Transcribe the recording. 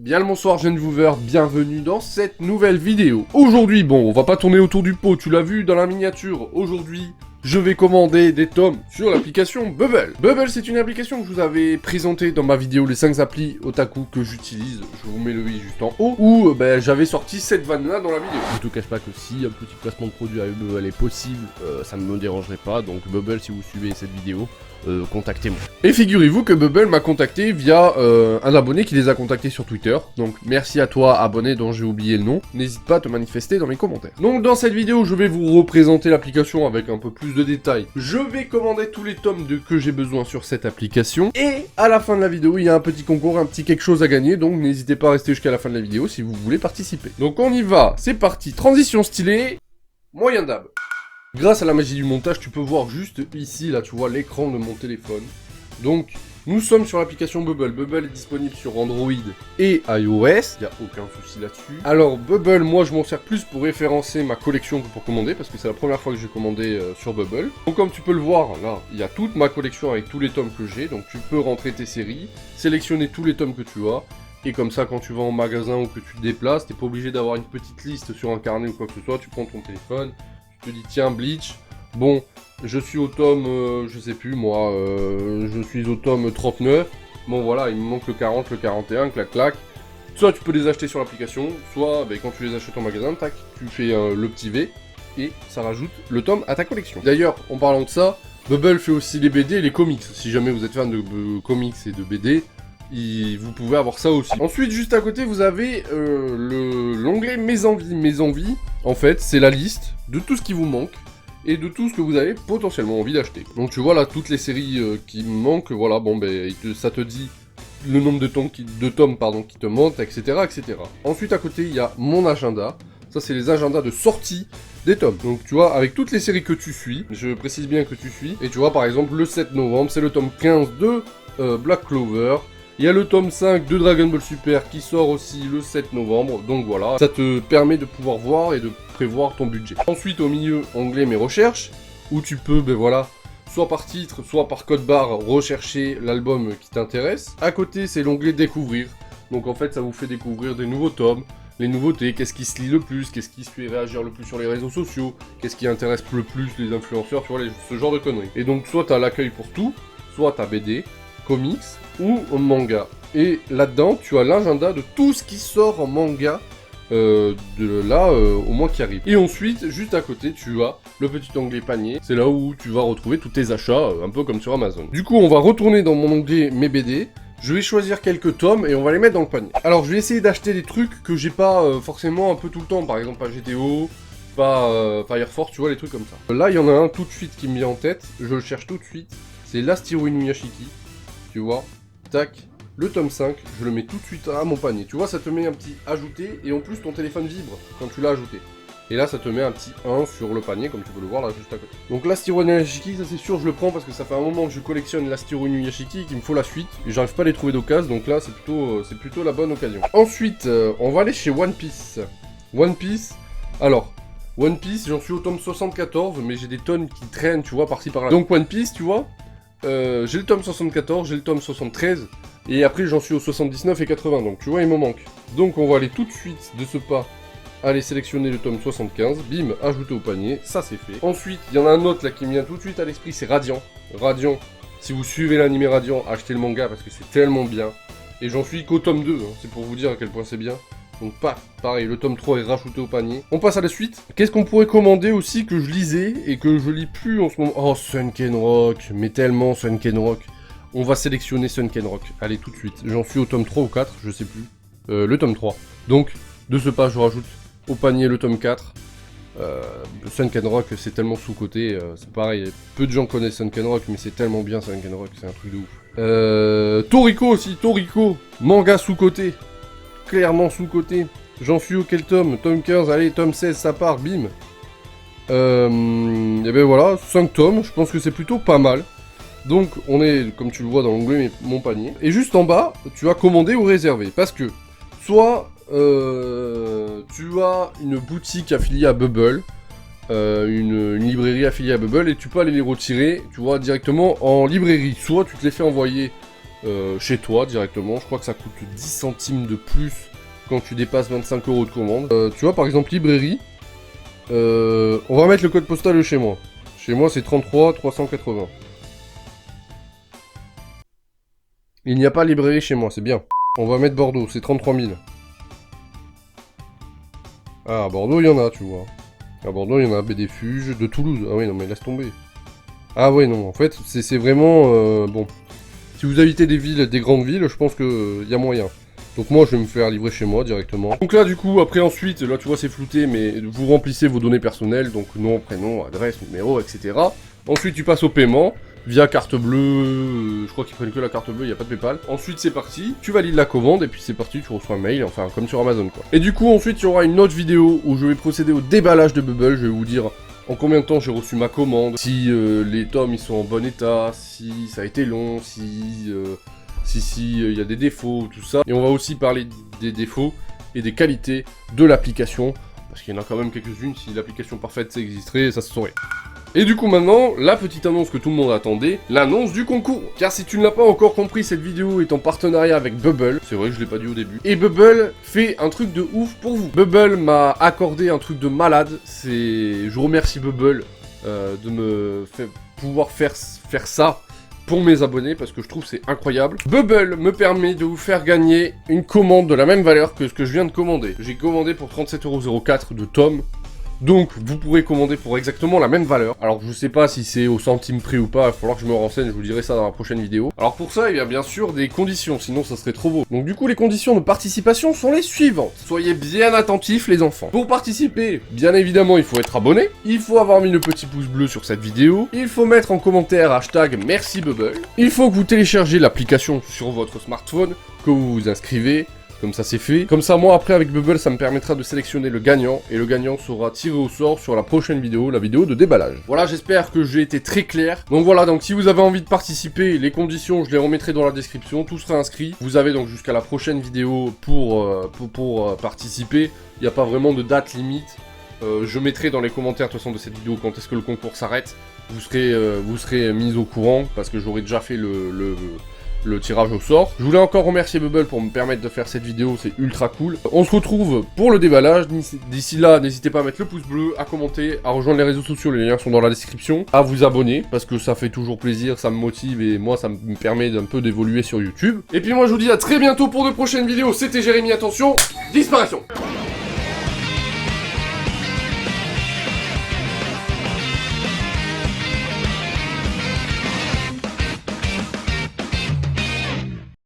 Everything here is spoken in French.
Bien le bonsoir jeune viewer, bienvenue dans cette nouvelle vidéo. Aujourd'hui, bon, on va pas tourner autour du pot, tu l'as vu dans la miniature. Aujourd'hui, je vais commander des tomes sur l'application Bubble. Bubble, c'est une application que je vous avais présentée dans ma vidéo les 5 applis otaku que j'utilise. Je vous mets le i juste en haut, où j'avais sorti cette vanne-là dans la vidéo. Je te cache pas que si un petit placement de produit avec Bubble est possible, ça ne me dérangerait pas. Donc Bubble, si vous suivez cette vidéo, contactez-moi. Et figurez-vous que Bubble m'a contacté via un abonné qui les a contactés sur Twitter. Donc merci à toi abonné dont j'ai oublié le nom. N'hésite pas à te manifester dans les commentaires. Donc dans cette vidéo je vais vous représenter l'application avec un peu plus de détails. Je vais commander tous les tomes que j'ai besoin sur cette application. Et à la fin de la vidéo il y a un petit concours, un petit quelque chose à gagner. Donc n'hésitez pas à rester jusqu'à la fin de la vidéo si vous voulez participer. Donc on y va, c'est parti. Transition stylée, moyen d'hab. Grâce à la magie du montage, tu peux voir juste ici, là, tu vois l'écran de mon téléphone. Donc, nous sommes sur l'application Bubble. Bubble est disponible sur Android et iOS, il n'y a aucun souci là-dessus. Alors, Bubble, moi, je m'en sers plus pour référencer ma collection que pour commander, parce que c'est la première fois que j'ai commandé sur Bubble. Donc, comme tu peux le voir, là, il y a toute ma collection avec tous les tomes que j'ai. Donc, tu peux rentrer tes séries, sélectionner tous les tomes que tu as. Et comme ça, quand tu vas en magasin ou que tu te déplaces, t'es pas obligé d'avoir une petite liste sur un carnet ou quoi que ce soit. Tu prends ton téléphone. Je te dis tiens Bleach, bon je suis au tome, je sais plus moi, je suis au tome 39, bon voilà il me manque le 40, le 41, clac clac, soit tu peux les acheter sur l'application, soit quand tu les achètes en magasin, tac, tu fais le petit V, et ça rajoute le tome à ta collection. D'ailleurs, en parlant de ça, Bubble fait aussi les BD et les comics, si jamais vous êtes fan de comics et de BD, vous pouvez avoir ça aussi. Ensuite, juste à côté, vous avez l'onglet Mes envies. Mes envies, en fait, c'est la liste de tout ce qui vous manque et de tout ce que vous avez potentiellement envie d'acheter. Donc tu vois là, toutes les séries qui me manquent, voilà, bon ça te dit le nombre de tomes qui te manquent, etc., etc. Ensuite, à côté, il y a mon agenda. Ça, c'est les agendas de sortie des tomes. Donc tu vois, avec toutes les séries que tu suis, je précise bien que tu suis, et tu vois, par exemple, le 7 novembre, c'est le tome 15 de Black Clover. Il y a le tome 5 de Dragon Ball Super qui sort aussi le 7 novembre, donc voilà, ça te permet de pouvoir voir et de prévoir ton budget. Ensuite, au milieu, onglet Mes recherches, où tu peux, soit par titre, soit par code barre, rechercher l'album qui t'intéresse. À côté, c'est l'onglet Découvrir, donc en fait, ça vous fait découvrir des nouveaux tomes, les nouveautés, qu'est-ce qui se lit le plus, qu'est-ce qui se fait réagir le plus sur les réseaux sociaux, qu'est-ce qui intéresse le plus les influenceurs, tu vois, ce genre de conneries. Et donc, soit t'as l'accueil pour tout, soit t'as BD, comics ou manga. Et là-dedans, tu as l'agenda de tout ce qui sort en manga au mois qui arrive. Et ensuite, juste à côté, tu as le petit onglet panier. C'est là où tu vas retrouver tous tes achats, un peu comme sur Amazon. Du coup, on va retourner dans mon onglet Mes BD. Je vais choisir quelques tomes et on va les mettre dans le panier. Alors, je vais essayer d'acheter des trucs que j'ai pas forcément un peu tout le temps. Par exemple, pas GTO, pas Fire Force, tu vois, les trucs comme ça. Là, il y en a un tout de suite qui me vient en tête. Je le cherche tout de suite. C'est l'Astiro Inuyashiki. Tu vois, tac, le tome 5, je le mets tout de suite à mon panier. Tu vois, ça te met un petit ajouté, et en plus ton téléphone vibre quand tu l'as ajouté. Et là, ça te met un petit 1 sur le panier, comme tu peux le voir là juste à côté. Donc l'Astiro Inuyashiki, ça c'est sûr, je le prends parce que ça fait un moment que je collectionne l'Astiro Inuyashiki et qu'il me faut la suite. Et j'arrive pas à les trouver d'occasion, donc là c'est plutôt la bonne occasion. Ensuite, on va aller chez One Piece. One Piece, alors... One Piece, j'en suis au tome 74, mais j'ai des tonnes qui traînent, tu vois, par-ci par-là. Donc One Piece, tu vois, j'ai le tome 74, j'ai le tome 73, et après j'en suis au 79 et 80, donc tu vois il me manque. Donc on va aller tout de suite de ce pas, aller sélectionner le tome 75, bim, ajouter au panier, ça c'est fait. Ensuite, il y en a un autre là qui me vient tout de suite à l'esprit, c'est Radiant. Radiant, si vous suivez l'anime Radiant, achetez le manga parce que c'est tellement bien. Et j'en suis qu'au tome 2, hein, c'est pour vous dire à quel point c'est bien. Donc pareil, le tome 3 est rajouté au panier. On passe à la suite. Qu'est-ce qu'on pourrait commander aussi que je lisais et que je lis plus en ce moment? Oh, Sunken Rock, mais tellement Sunken Rock. On va sélectionner Sunken Rock. Allez, tout de suite. J'en suis au tome 3 ou 4, je sais plus. Le tome 3. Donc, de ce pas, je rajoute au panier le tome 4. Sunken Rock, c'est tellement sous-coté. C'est pareil, peu de gens connaissent Sunken Rock, mais c'est tellement bien Sunken Rock, c'est un truc de ouf. Toriko aussi, Toriko. Manga sous-coté. Clairement sous-côté. J'en suis au quel tome? Tome 15, allez, tome 16, ça part, bim. Et ben voilà, 5 tomes, je pense que c'est plutôt pas mal. Donc, on est, comme tu le vois dans l'onglet Mon panier. Et juste en bas, tu as commandé ou réservé. Parce que, soit tu as une boutique affiliée à Bubble, une librairie affiliée à Bubble, et tu peux aller les retirer, tu vois, directement en librairie. Soit tu te les fais envoyer chez toi directement. Je crois que ça coûte 10 centimes de plus quand tu dépasses 25 € de commande. Tu vois, par exemple, librairie. On va mettre le code postal chez moi. Chez moi, c'est 33 380. Il n'y a pas librairie chez moi, c'est bien. On va mettre Bordeaux, c'est 33 000. Ah, à Bordeaux, il y en a, tu vois. À Bordeaux, il y en a BD Fuge, de Toulouse. Ah oui, non, mais laisse tomber. Ah ouais, non, en fait, c'est vraiment... bon. Si vous habitez des villes, des grandes villes, je pense qu'il y a moyen. Donc moi, je vais me faire livrer chez moi directement. Donc là, du coup, après, ensuite, là, tu vois, c'est flouté, mais vous remplissez vos données personnelles, donc nom, prénom, adresse, numéro, etc. Ensuite, tu passes au paiement, via carte bleue, je crois qu'ils prennent que la carte bleue, il n'y a pas de PayPal. Ensuite, c'est parti, tu valides la commande, et puis c'est parti, tu reçois un mail, enfin, comme sur Amazon, quoi. Et du coup, ensuite, il y aura une autre vidéo où je vais procéder au déballage de Bubble, je vais vous dire en combien de temps j'ai reçu ma commande, si les tomes, ils sont en bon état, si ça a été long, si il y a des défauts, tout ça. Et on va aussi parler des défauts et des qualités de l'application, parce qu'il y en a quand même quelques-unes, si l'application parfaite ça existerait, ça se saurait. Et du coup maintenant, la petite annonce que tout le monde attendait, l'annonce du concours. Car si tu ne l'as pas encore compris, cette vidéo est en partenariat avec Bubble, c'est vrai que je l'ai pas dit au début. Et Bubble fait un truc de ouf pour vous. Bubble m'a accordé un truc de malade, je remercie Bubble de me pouvoir faire ça pour mes abonnés, parce que je trouve c'est incroyable. Bubble me permet de vous faire gagner une commande de la même valeur que ce que je viens de commander. J'ai commandé pour 37,04 € de tomes. Donc, vous pourrez commander pour exactement la même valeur. Alors, je sais pas si c'est au centime près ou pas, il va falloir que je me renseigne, je vous dirai ça dans la prochaine vidéo. Alors pour ça, il y a bien sûr des conditions, sinon ça serait trop beau. Donc du coup, les conditions de participation sont les suivantes. Soyez bien attentifs les enfants. Pour participer, bien évidemment, il faut être abonné, il faut avoir mis le petit pouce bleu sur cette vidéo, il faut mettre en commentaire hashtag merci Bubble, il faut que vous téléchargez l'application sur votre smartphone, que vous vous inscrivez. Comme ça c'est fait. Comme ça moi après avec Bubble ça me permettra de sélectionner le gagnant. Et le gagnant sera tiré au sort sur la prochaine vidéo, la vidéo de déballage. Voilà, j'espère que j'ai été très clair. Donc voilà, donc si vous avez envie de participer, les conditions je les remettrai dans la description. Tout sera inscrit. Vous avez donc jusqu'à la prochaine vidéo pour participer. Il n'y a pas vraiment de date limite. Je mettrai dans les commentaires de toute façon de cette vidéo quand est-ce que le concours s'arrête. Vous serez mis au courant parce que j'aurai déjà fait le tirage au sort. Je voulais encore remercier Bubble pour me permettre de faire cette vidéo, c'est ultra cool. On se retrouve pour le déballage. D'ici là, n'hésitez pas à mettre le pouce bleu, à commenter, à rejoindre les réseaux sociaux, les liens sont dans la description, à vous abonner, parce que ça fait toujours plaisir, ça me motive et moi ça me permet d'un peu d'évoluer sur YouTube. Et puis moi je vous dis à très bientôt pour de prochaines vidéos, c'était Jérémy, attention, disparition.